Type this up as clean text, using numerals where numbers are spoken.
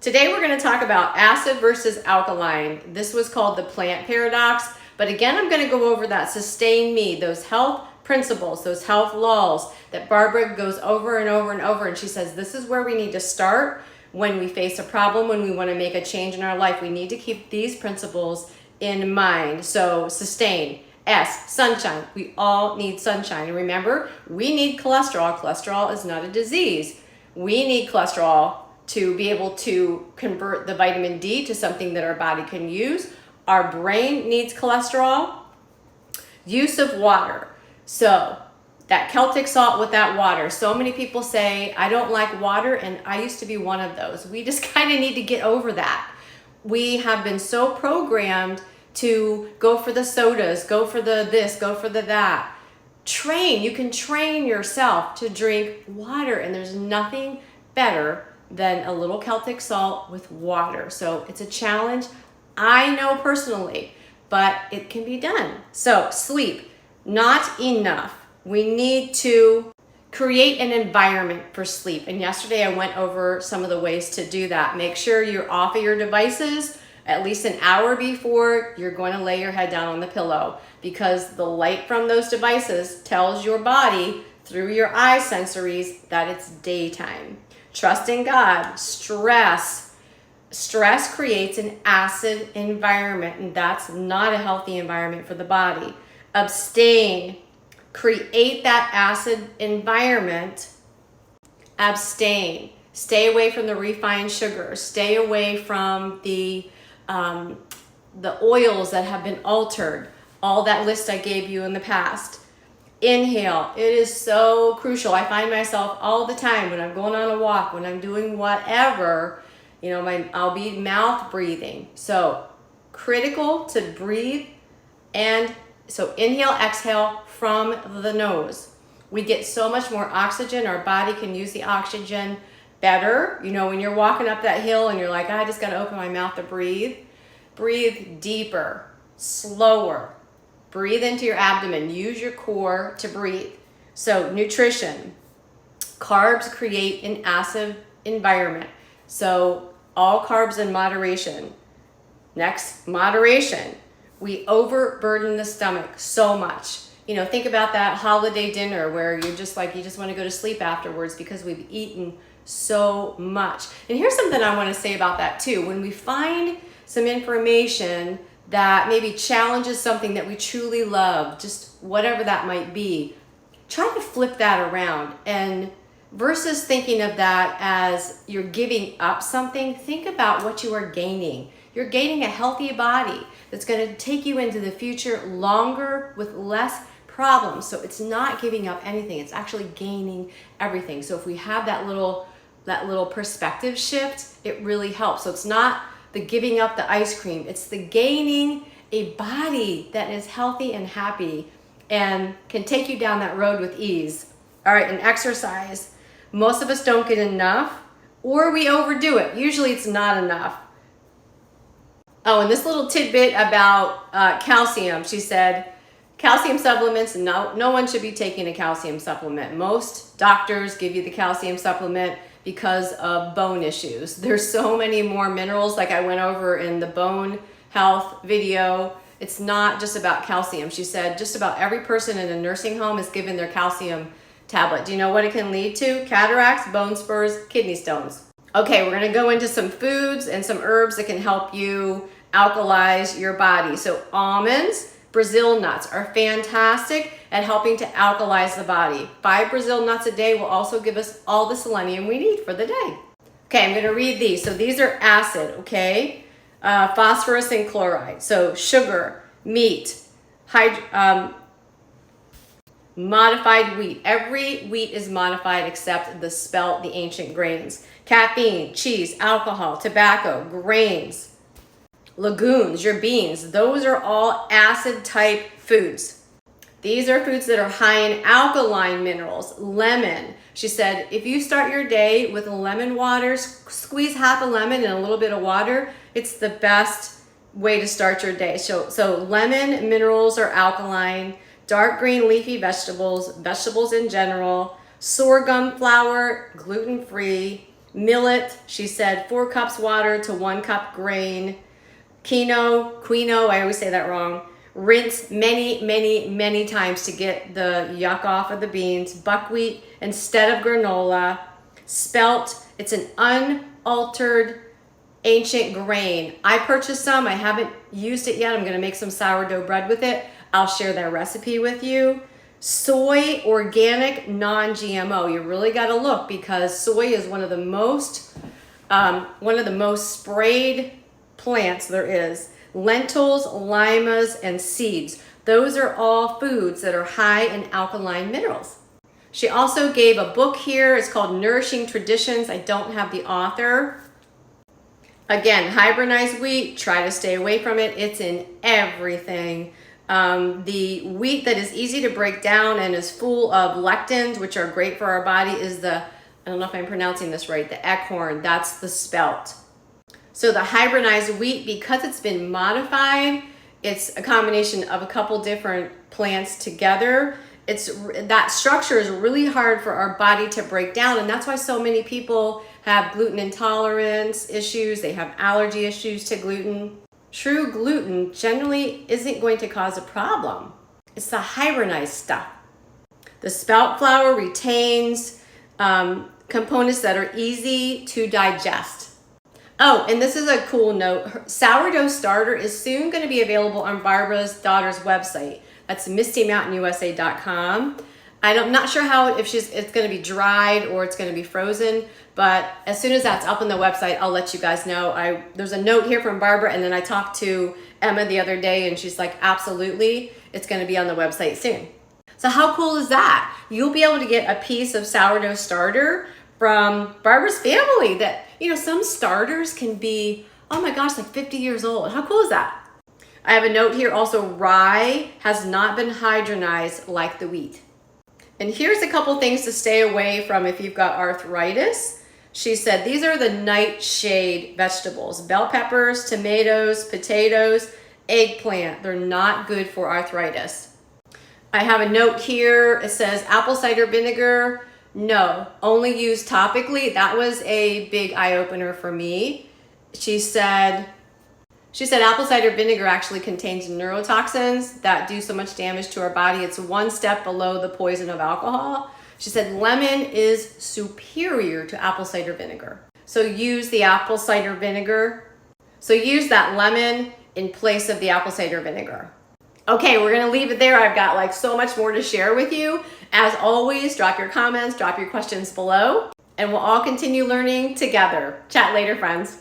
Today we're going to talk about acid versus alkaline. This was called the plant paradox, but again I'm going to go over that sustain me, those health principles, those health laws that Barbara goes over and over and over, and she says this is where we need to start when we face a problem, when we want to make a change in our life. We need to keep these principles in mind. So sustain, S, sunshine. We all need sunshine. And remember, we need cholesterol. Cholesterol is not a disease. We need cholesterol to be able to convert the vitamin D to something that our body can use. Our brain needs cholesterol. Use of water. So that Celtic salt with that water. So many people say, I don't like water, and I used to be one of those. We just kind of need to get over that. We have been so programmed to go for the sodas, go for the this, go for the that. You can train yourself to drink water, and there's nothing better than a little Celtic salt with water. So it's a challenge, I know personally, but it can be done. So sleep, not enough. We need to create an environment for sleep. And yesterday I went over some of the ways to do that. Make sure you're off of your devices at least an hour before you're going to lay your head down on the pillow, because the light from those devices tells your body through your eye sensories that it's daytime. Trust in God. Stress creates an acid environment, and that's not a healthy environment for the body. Abstain. Create that acid environment. Abstain. Stay away from the refined sugars. Stay away from the oils that have been altered. All that list I gave you in the past. Inhale. It is so crucial. I find myself all the time when I'm going on a walk, when I'm doing whatever, I'll be mouth breathing. So critical to breathe. And so inhale, exhale from the nose. We get so much more oxygen. Our body can use the oxygen better. When you're walking up that hill and you're like, I just got to open my mouth to breathe. Breathe deeper, slower. Breathe into your abdomen. Use your core to breathe. So nutrition. Carbs create an acid environment. So all carbs in moderation. Next, moderation. We overburden the stomach so much. Think about that holiday dinner where you're just like, you just want to go to sleep afterwards because we've eaten so much. And here's something I want to say about that too. When we find some information that maybe challenges something that we truly love, just whatever that might be, try to flip that around. And versus thinking of that as you're giving up something, think about what you are gaining. You're gaining a healthy body that's going to take you into the future longer with less problems. So it's not giving up anything. It's actually gaining everything. So if we have that little perspective shift, it really helps. So it's not the giving up the ice cream. It's the gaining a body that is healthy and happy and can take you down that road with ease. All right, and exercise. Most of us don't get enough, or we overdo it. Usually it's not enough. Oh, and this little tidbit about calcium. She said, calcium supplements, no one should be taking a calcium supplement. Most doctors give you the calcium supplement because of bone issues. There's so many more minerals, like I went over in the bone health video. It's not just about calcium. She said just about every person in a nursing home is given their calcium tablet. Do you know what it can lead to? Cataracts, bone spurs, kidney stones. Okay, we're gonna go into some foods and some herbs that can help you alkalize your body. So almonds, Brazil nuts are fantastic at helping to alkalize the body. 5 Brazil nuts a day will also give us all the selenium we need for the day. Okay, I'm gonna read these. So these are acid, okay? Phosphorus and chloride. So sugar, meat, modified wheat. Every wheat is modified except the spelt, the ancient grains. Caffeine, cheese, alcohol, tobacco, grains, legumes, your beans. Those are all acid type foods. These are foods that are high in alkaline minerals. Lemon. She said, if you start your day with lemon water, squeeze half a lemon and a little bit of water, it's the best way to start your day. So lemon minerals are alkaline. Dark green leafy vegetables in general, sorghum flour, gluten-free, Millet, she said 4 cups water to 1 cup grain. Quinoa, I always say that wrong. Rinse many times to get the yuck off of the beans. Buckwheat instead of granola. Spelt, it's an unaltered ancient grain. I purchased some. I haven't used it yet. I'm going to make some sourdough bread with it. I'll share that recipe with you. Soy, organic, non-GMO. You really got to look because soy is one of the most sprayed plants there is. Lentils, limas, and seeds. Those are all foods that are high in alkaline minerals. She also gave a book here. It's called Nourishing Traditions. I don't have the author. Again, hybridized wheat, try to stay away from it. It's in everything. The wheat that is easy to break down and is full of lectins, which are great for our body, is the, I don't know if I'm pronouncing this right, the Eckhorn. That's the spelt. So the hybridized wheat, because it's been modified, it's a combination of a couple different plants together. That structure is really hard for our body to break down, and that's why so many people have gluten intolerance issues. They have allergy issues to gluten. True gluten generally isn't going to cause a problem. It's the hybridized stuff. The spelt flour retains components that are easy to digest. Oh, and this is a cool note. Her sourdough starter is soon going to be available on Barbara's daughter's website. That's mistymountainusa.com. I'm not sure how, if it's going to be dried or it's going to be frozen, but as soon as that's up on the website, I'll let you guys know. There's a note here from Barbara, and then I talked to Emma the other day, and she's like, absolutely, it's going to be on the website soon. So how cool is that? You'll be able to get a piece of sourdough starter from Barbara's family that, some starters can be, oh my gosh, like 50 years old. How cool is that? I have a note here also, rye has not been hydrogenized like the wheat. And here's a couple things to stay away from if you've got arthritis. She said these are the nightshade vegetables: bell peppers, tomatoes, potatoes, eggplant. They're not good for arthritis. I have a note here. It says apple cider vinegar. No, only use topically. That was a big eye-opener for me. She said apple cider vinegar actually contains neurotoxins that do so much damage to our body. It's one step below the poison of alcohol. She said lemon is superior to apple cider vinegar. So use the apple cider vinegar. So use that lemon in place of the apple cider vinegar. Okay, we're gonna leave it there. I've got so much more to share with you. As always, drop your comments, drop your questions below, and we'll all continue learning together. Chat later, friends.